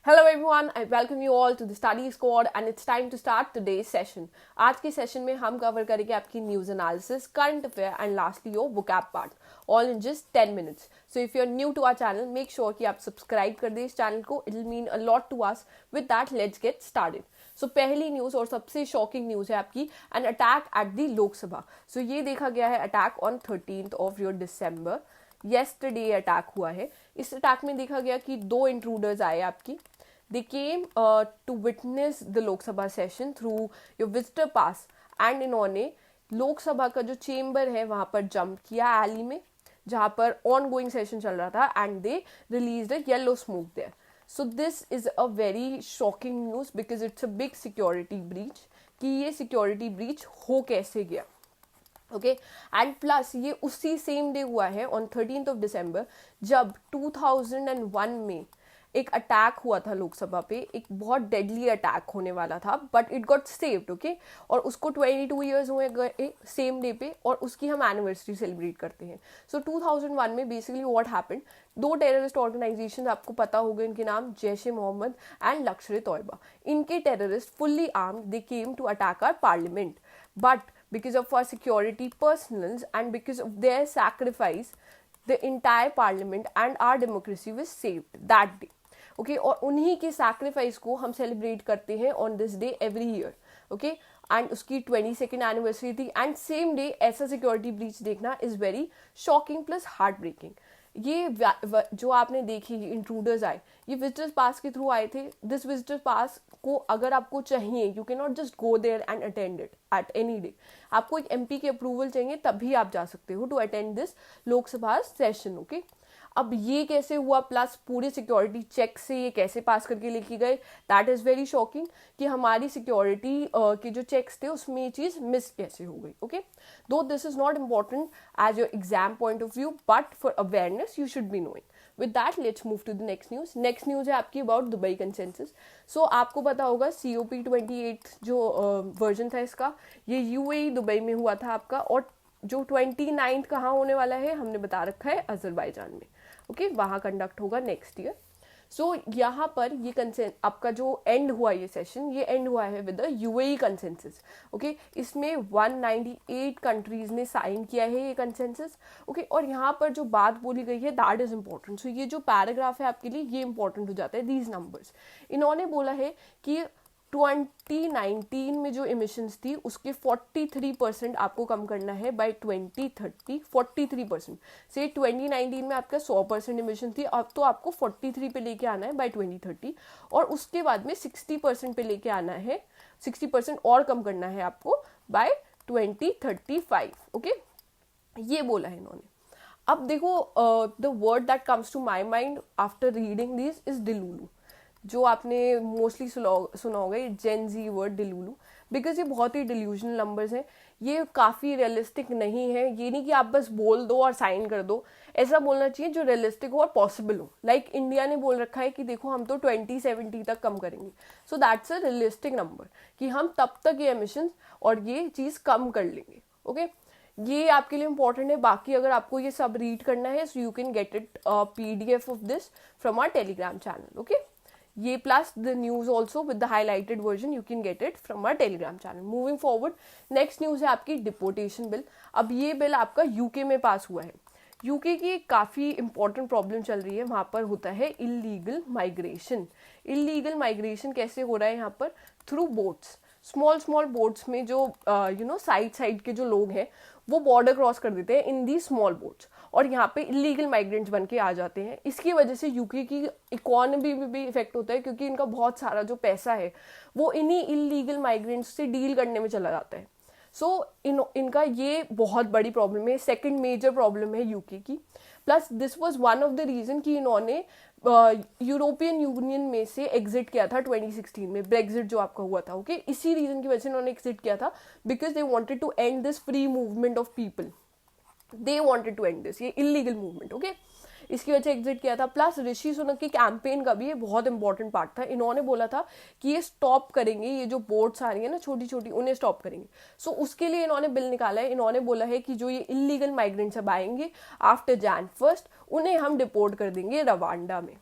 Hello everyone, I welcome you all to the study squad and it's time to start today's session. आज के session में हम cover करेंगे आपकी news analysis, current affair and lastly your vocab part, all in just 10 minutes. So if you're new to our channel, make sure कि आप subscribe कर दें इस चैनल को. It will mean a lot to us. With that, let's get started. So पहली news और सबसे shocking news है आपकी an attack at the Lok Sabha. So ये देखा गया है attack on 13th of your December. Yesterday attack हुआ है. इस अटैक में देखा गया कि 2 इंट्रूडर्स आए आपकी. They came to witness the Lok Sabha session through your visitor pass and इन्होंने लोकसभा का जो चेम्बर है वहाँ पर जंप किया एली में जहाँ पर ऑन गोइंग सेशन चल रहा था and they release a yellow smoke there. So this is a very shocking news because it's a big security breach कि ये सिक्योरिटी ब्रीच हो कैसे गया. ओके एंड प्लस ये उसी सेम डे हुआ है ऑन 13th of December जब 2001 में एक अटैक हुआ था लोकसभा पे. एक बहुत डेडली अटैक होने वाला था but it got saved. Okay और उसको 22 ईयर्स हुए गए सेम डे पे और उसकी हम एनिवर्सरी सेलिब्रेट करते हैं. सो 2001 में basically what happened, 2 terrorist organisation आपको पता होगा इनके नाम, जैश ए मोहम्मद एंड लश्कर ए तोयबा. इनके terrorist fully armed they came to attack our parliament but because of our security personals and because of their sacrifice the entire parliament and our democracy was saved that day. Okay, और उन्हीं के sacrifice को हम celebrate करते हैं on this day every year. Okay, and उसकी 22nd anniversary थी and same day ऐसा security breach देखना is very shocking plus heartbreaking. ये जो आपने देखी इंट्रूडर्स आए ये विजिटर्स पास के थ्रू आए थे. दिस विजिटर्स पास को अगर आपको चाहिए you can not just go there and attend it at any day. आपको एक एमपी की अप्रूवल चाहिए तभी आप जा सकते हो to attend this Lok Sabha session. Okay अब ये कैसे हुआ प्लस पूरे सिक्योरिटी चेक से ये कैसे पास करके लेके गए, दैट इज़ वेरी शॉकिंग कि हमारी सिक्योरिटी के जो चेक्स थे उसमें ये चीज़ मिस कैसे हो गई. Okay though this is not important as your exam point of view but for awareness you should be knowing. With that let's move to the next news. Next news है आपकी about Dubai consensus. सो आपको पता होगा COP28 जो version था इसका ये UAE Dubai में हुआ था आपका और जो 29th कहाँ होने वाला है हमने बता रखा है अजरबैजान में. ओके वहाँ कंडक्ट होगा नेक्स्ट ईयर. सो यहाँ पर ये कंसेंस आपका जो एंड हुआ ये सेशन ये एंड हुआ है with the UAE consensus. Okay इसमें 198 कंट्रीज ने साइन किया है ये कंसेंसस. ओके और यहाँ पर जो बात बोली गई है दैट इज इम्पोर्टेंट. सो ये जो पैराग्राफ है आपके लिए ये इंपॉर्टेंट हो जाता है. दीज नंबर्स इन्होंने बोला है कि 2019 में जो इमिशंस थी उसके 43% आपको कम करना है बाय 2030. 43% से 2019 में आपका 100% इमिशन थी अब तो आपको 43 पे लेके आना है बाय 2030 और उसके बाद में 60% पे लेके आना है. 60% और कम करना है आपको बाय 2035. ओके ये बोला है इन्होंने. अब देखो the word that comes to my mind after reading this is delulu. जो आपने मोस्टली सुना होगा ये जेन जी वर्ड डिलूलू बिकॉज ये बहुत ही डिल्यूजनल नंबर्स हैं. ये काफ़ी रियलिस्टिक नहीं है. ये नहीं कि आप बस बोल दो और साइन कर दो. ऐसा बोलना चाहिए जो रियलिस्टिक हो और पॉसिबल हो. लाइक इंडिया ने बोल रखा है कि देखो हम तो 2070 तक कम करेंगे. So that's a realistic number कि हम तब तक ये एमिशंस और ये चीज़ कम कर लेंगे. ओके ये आपके लिए इंपॉर्टेंट है. बाकी अगर आपको ये सब रीड करना है so you can get it PDF of this from our Telegram channel. Okay ये plus the news also with the highlighted version you can get it from our Telegram channel. Moving forward next news है आपकी deportation bill. अब ये bill आपका UK में पास हुआ है. UK की काफ़ी इंपॉर्टेंट प्रॉब्लम चल रही है. वहाँ पर होता है इलीगल माइग्रेशन. इलीगल माइग्रेशन कैसे हो रहा है यहाँ पर, थ्रू बोट्स. स्मॉल बोट्स में जो साइड के जो लोग हैं वो बॉर्डर क्रॉस कर देते हैं इन दी स्मॉल बोट्स और यहाँ पे इलीगल माइग्रेंट्स बन के आ जाते हैं. इसकी वजह से UK की इकोनॉमी भी इफेक्ट होता है क्योंकि इनका बहुत सारा जो पैसा है वो इन्हीं इलीगल माइग्रेंट्स से डील करने में चला जाता है. सो इनका ये बहुत बड़ी प्रॉब्लम है. सेकंड मेजर प्रॉब्लम है UK की. Plus this was one of the reason कि इन्होंने यूरोपियन यूनियन में से एग्जिट किया था 2016 में. ब्रेक्जिट जो आपका हुआ था. ओके इसी रीजन की वजह से इन्होंने एग्जिट किया था because they wanted to end this free movement of people. They wanted to end this ये इलीगल मूवमेंट. ओके इसकी वजह से एग्जिट किया था. प्लस ऋषि सुनक की कैंपेन का भी ये बहुत इंपॉर्टेंट पार्ट था. इन्होंने बोला था कि ये स्टॉप करेंगे, ये जो बोट्स आ रही है ना छोटी छोटी उन्हें स्टॉप करेंगे. सो उसके लिए इन्होंने बिल निकाला है. इन्होंने बोला है कि जो ये इलीगल माइग्रेंट्स अब आएंगे आफ्टर Jan 1 उन्हें हम डिपोर्ट कर देंगे रवांडा में.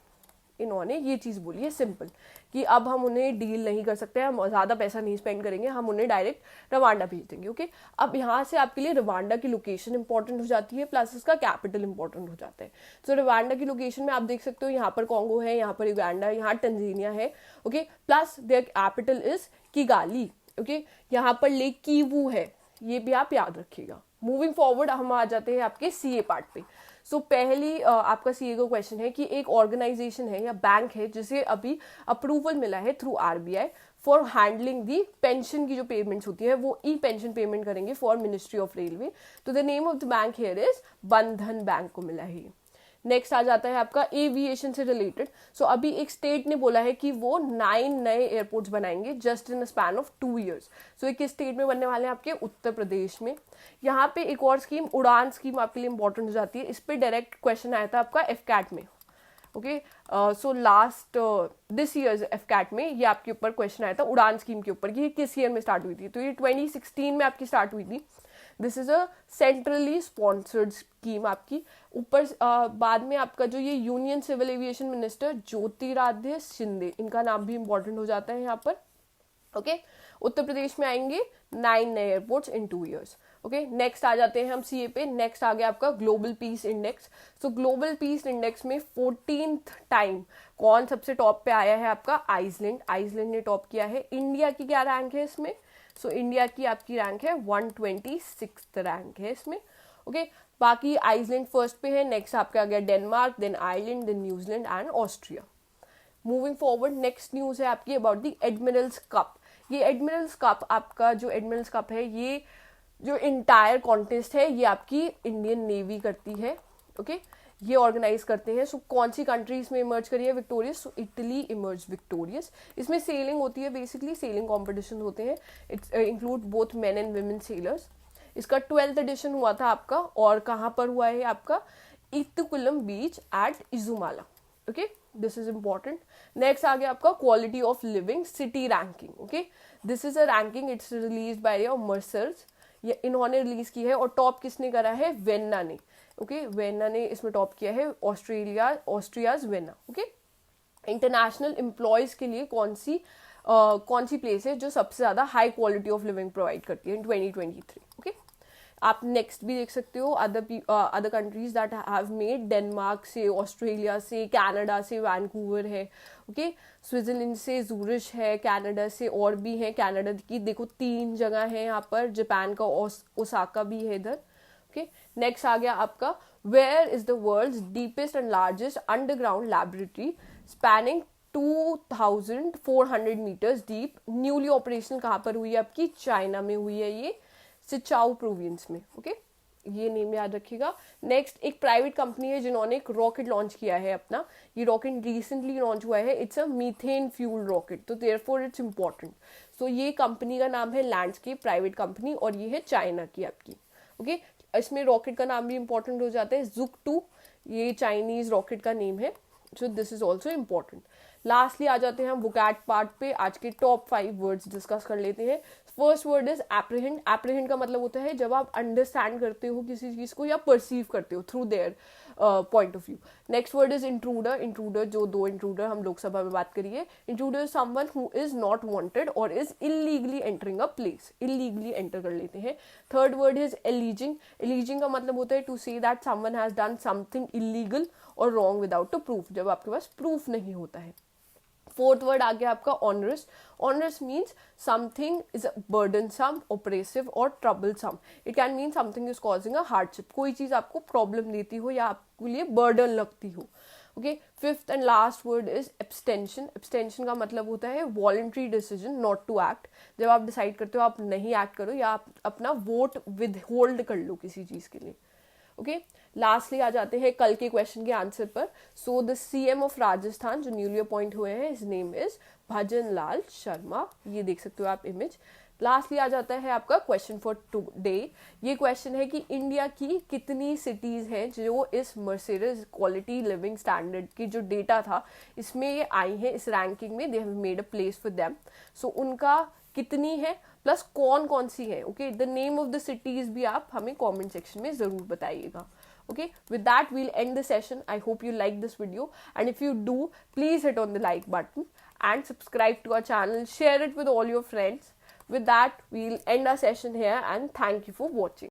इन्होंने ये चीज़ बोली है सिंपल, कि अब हम उन्हें डील नहीं कर सकते, हम ज़्यादा पैसा नहीं स्पेंड करेंगे, हम उन्हें डायरेक्ट रवांडा भेज देंगे। ओके, अब यहाँ से आपके लिए रवांडा की लोकेशन इंपॉर्टेंट हो जाती है, प्लस इसका कैपिटल इंपॉर्टेंट हो जाता है। तो रवांडा की लोकेशन में आप देख सकते हो यहाँ पर कॉन्गो है, यहाँ पर युगांडा, यहाँ टंजानिया है। Okay, plus their capital is Kigali. Okay, यहाँ पर लेक कीवू है, ये भी आप याद रखिएगा। मूविंग फॉरवर्ड हम आ जाते हैं आपके सीए पार्ट पे। सो पहली आपका सीए का क्वेश्चन है कि एक ऑर्गेनाइजेशन है या बैंक है जिसे अभी अप्रूवल मिला है through RBI for handling the pension की जो पेमेंट्स होती है वो ई पेंशन पेमेंट करेंगे फॉर मिनिस्ट्री ऑफ रेलवे। तो the name of the bank here is बंधन बैंक को मिला है। नेक्स्ट आ जाता है आपका एविएशन से रिलेटेड। सो अभी एक स्टेट ने बोला है कि वो 9 नए एयरपोर्ट्स बनाएंगे just in span of 2 years। सो एक किस स्टेट में बनने वाले हैं? आपके उत्तर प्रदेश में। यहाँ पे एक और स्कीम, उड़ान स्कीम आपके लिए इंपॉर्टेंट हो जाती है। इस पर डायरेक्ट क्वेश्चन आया था आपका एफकैट में। Okay, so last this years AFCAT में ये आपके ऊपर क्वेश्चन आया था उड़ान स्कीम के ऊपर कि ये किस ईयर में स्टार्ट हुई थी। तो ये 2016 में आपकी स्टार्ट हुई थी। This is a centrally sponsored scheme आपकी। ऊपर बाद में आपका जो ये union civil aviation minister Jyotiraditya Scindia, इनका नाम भी इंपॉर्टेंट हो जाता है यहाँ पर। ओके, उत्तर प्रदेश में आएंगे 9 नए airports in 2 years। Okay, next आ जाते हैं हम सीए पे। नेक्स्ट आ गया आपका global peace index. So global peace index में 14th टाइम कौन सबसे टॉप पे आया है? आपका आइसलैंड। आइसलैंड ने टॉप किया है। इंडिया की क्या रैंक है इसमें? सो इंडिया की आपकी रैंक है 126th रैंक है इसमें। ओके, बाकी आइसलैंड फर्स्ट पे है। नेक्स्ट आपका आ गया Denmark, then Ireland, then New Zealand and Austria. Moving forward, next news है आपकी अबाउट दी एडमिरल्स कप। ये एडमिरल्स कप, आपका जो एडमिरल्स कप है, ये जो इंटायर कॉन्टेस्ट है ये आपकी इंडियन नेवी करती है। ओके, ये ऑर्गेनाइज करते हैं। सो कौन सी कंट्री इसमें इमर्ज करी है विक्टोरियस? सो इटली इमर्ज विक्टोरियस। इसमें सेलिंग होती है, बेसिकली सेलिंग कॉम्पिटिशन होते हैं। It's include both men and women sellers. इसका 12th एडिशन हुआ था आपका, और कहाँ पर हुआ है आपका? Ettikulam beach at Ezhimala. Okay, this is important. Next आ गया आपका quality of living city ranking. Okay, this is a ranking, it's release by your Mercer's. ये इन्होंने रिलीज की है, और टॉप किसने करा है? वेन्ना ने। ओके, वेन्ना ने इसमें टॉप किया है, ऑस्ट्रियाज वेन्ना। ओके, इंटरनेशनल एम्प्लॉयज के लिए कौन सी प्लेस है जो सबसे ज्यादा high quality of living provide करती है इन 2023? ओके, आप नेक्स्ट भी देख सकते हो other countries that have made. Denmark से, ऑस्ट्रेलिया से, कनाडा से वैंकूवर है। ओके, स्विट्जरलैंड से जूरिश है, कनाडा से और भी है। कनाडा की देखो 3 जगह है यहाँ पर, जापान का ओसाका भी है इधर। ओके, नेक्स्ट आ गया आपका where is the world's deepest and largest underground laboratory spanning 2400 meters deep. Newly operational कहाँ पर हुई है आपकी? चाइना में हुई है ये, सिचाओ प्रोविंस में। ओके, ये नेम याद रखिएगा। नेक्स्ट एक प्राइवेट कंपनी है जिन्होंने एक रॉकेट लॉन्च किया है अपना। ये रॉकेट रिसेंटली लॉन्च हुआ है। It's a methane fuel rocket, तो देयरफॉर इट्स इंपॉर्टेंट। सो ये कंपनी का नाम है लैंडस्केप प्राइवेट कंपनी, और ये है चाइना की आपकी। ओके, इसमें रॉकेट का नाम भी इंपॉर्टेंट हो जाता है, ZUK-2। ये चाइनीज रॉकेट का नेम है। So this is also important. Lastly आ जाते हैं हम वोकैब पार्ट पे। आज के टॉप 5 वर्ड्स डिस्कस कर लेते हैं। First word is apprehend. Apprehend का मतलब होता है जब आप अंडरस्टैंड करते हो किसी चीज को या परसीव करते हो through their point of view. Next word is intruder. Intruder, जो 2 इंट्रूडर हम लोकसभा में बात करिए। Intruder is someone who is not wanted और is illegally entering a place. Illegally enter कर लेते हैं। Third word is alleging. Alleging का मतलब होता है to say that someone has done something illegal और रॉन्ग विदाउट अ प्रूफ, जब आपके पास प्रूफ नहीं होता है। फोर्थ वर्ड आ गया आपका onerous. Onerous means something is burdensome, oppressive और troublesome. It can mean something is causing a hardship. कोई चीज आपको प्रॉब्लम देती हो या आपके लिए बर्डन लगती हो। Okay, fifth and last word is abstention. Abstention का मतलब होता है voluntary decision not to act. जब आप डिसाइड करते हो आप नहीं एक्ट करो या आप अपना वोट विद होल्ड कर लो किसी चीज के लिए। ओके, लास्टली आ जाते हैं कल के क्वेश्चन के आंसर पर। So the CM of Rajasthan जो न्यूली अपॉइंट हुए हैं, हिज नेम इज भजन लाल शर्मा। ये देख सकते हो आप इमेज। लास्टली आ जाता है आपका क्वेश्चन फॉर टुडे। ये क्वेश्चन है कि इंडिया की कितनी सिटीज हैं जो इस मर्सिडीज क्वालिटी लिविंग स्टैंडर्ड की जो डेटा था इसमें ये आई हैं, इस रैंकिंग में। They have made a place for them. So उनका कितनी है प्लस कौन कौन सी है। Okay, the name of the cities भी आप हमें कमेंट सेक्शन में जरूर बताइएगा। Okay, with that, we'll end the session. I hope you like this video, and if you do, please hit on the like button and subscribe to our channel. Share it with all your friends. With that, we'll end our session here, and thank you for watching.